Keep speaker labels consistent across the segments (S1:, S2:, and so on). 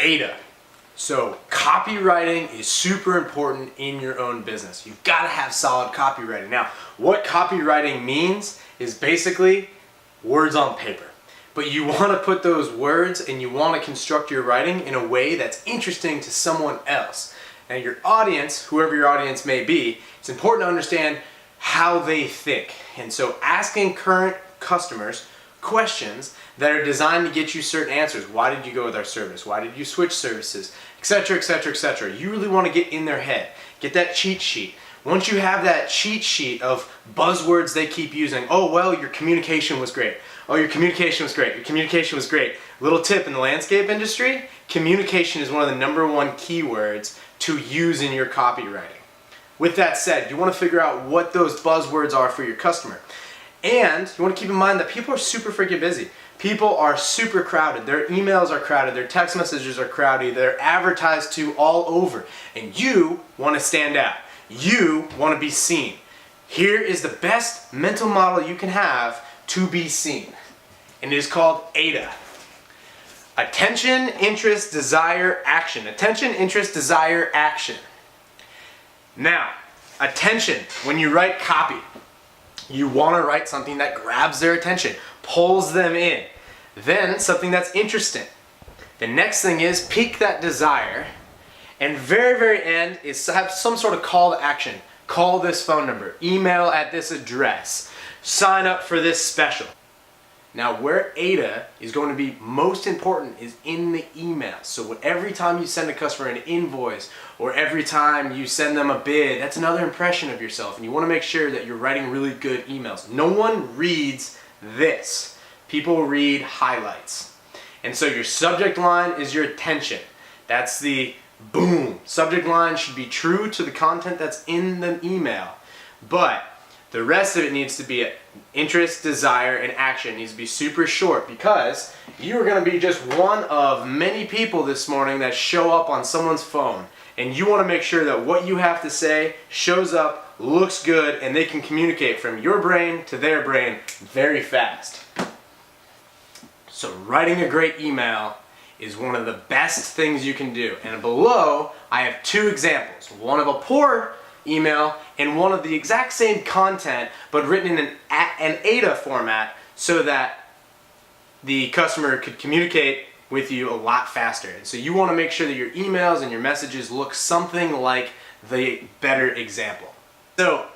S1: AIDA. So copywriting is super important in your own business. You've got to have solid copywriting. Now, what copywriting means is basically words on paper. But you want to put those words and you want to construct your writing in a way that's interesting to someone else. Now your audience, whoever your audience may be, it's important to understand how they think. And so asking current customers questions that are designed to get you certain answers. Why did you go with our service? Why did you switch services? Etc, etc, etc. You really want to get in their head. Get that cheat sheet. Once you have that cheat sheet of buzzwords they keep using, oh well, your communication was great. Oh, your communication was great. Your communication was great. Little tip in the landscape industry, communication is one of the #1 keywords to use in your copywriting. With that said, you want to figure out what those buzzwords are for your customer. And you want to keep in mind that people are super freaking busy. People are super crowded. Their emails are crowded. Their text messages are crowded. They're advertised to all over. And you want to stand out. You want to be seen. Here is the best mental model you can have to be seen. And it is called AIDA. Attention, interest, desire, action. Attention, interest, desire, action. Now, attention, when you write copy, you want to write something that grabs their attention, pulls them in. Then something that's interesting. The next thing is pique that desire. And very end is to have some sort of call to action. Call this phone number, email at this address, sign up for this special. Now where AIDA is going to be most important is in the email. So every time you send a customer an invoice or every time you send them a bid, that's another impression of yourself, and you want to make sure that you're writing really good emails. No one reads this. People read highlights. And so your subject line is your attention. That's the boom. Subject line should be true to the content that's in the email. But the rest of it needs to be interest, desire, and action. It needs to be super short because you are going to be just one of many people this morning that show up on someone's phone. And you want to make sure that what you have to say shows up, looks good, and they can communicate from your brain to their brain very fast. So writing a great email is one of the best things you can do. And below, I have 2 examples. One of a poor email and one of the exact same content but written in an AIDA format so that the customer could communicate with you a lot faster. And so you want to make sure that your emails and your messages look something like the better example. So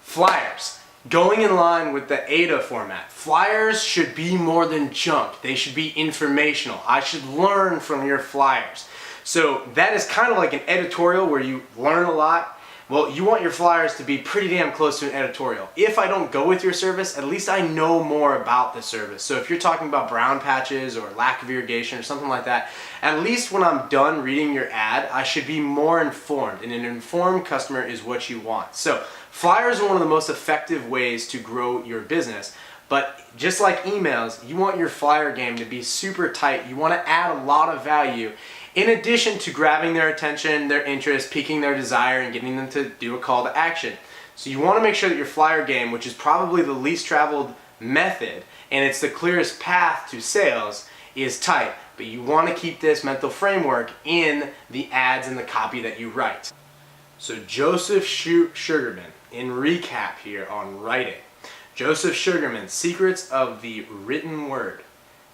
S1: flyers, going in line with the AIDA format. Flyers should be more than junk. They should be informational. I should learn from your flyers. So that is kind of like an editorial where you learn a lot. Well, you want your flyers to be pretty damn close to an editorial. If I don't go with your service, at least I know more about the service. So if you're talking about brown patches or lack of irrigation or something like that, at least when I'm done reading your ad, I should be more informed. And an informed customer is what you want. So flyers are one of the most effective ways to grow your business. But just like emails, you want your flyer game to be super tight. You want to add a lot of value in addition to grabbing their attention, their interest, piquing their desire, and getting them to do a call to action. So you want to make sure that your flyer game, which is probably the least traveled method, and it's the clearest path to sales, is tight. But you want to keep this mental framework in the ads and the copy that you write. So Joseph Sugarman, in recap here on writing. Joseph Sugarman, Secrets of the Written Word.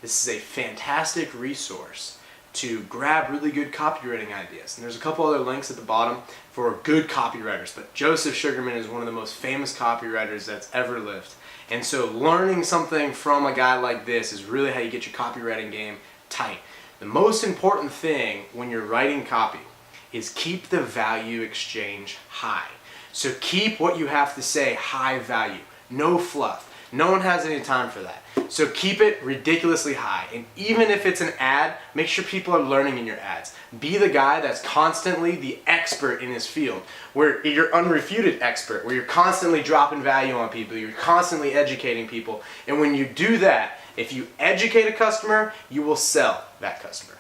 S1: This is a fantastic resource to grab really good copywriting ideas. And there's a couple other links at the bottom for good copywriters, but Joseph Sugarman is one of the most famous copywriters that's ever lived. And so learning something from a guy like this is really how you get your copywriting game tight. The most important thing when you're writing copy is keep the value exchange high. So keep what you have to say high value, no fluff. No one has any time for that. So keep it ridiculously high. And even if it's an ad, make sure people are learning in your ads. Be the guy that's constantly the expert in his field, where you're unrefuted expert, where you're constantly dropping value on people, you're constantly educating people. And when you do that, if you educate a customer, you will sell that customer.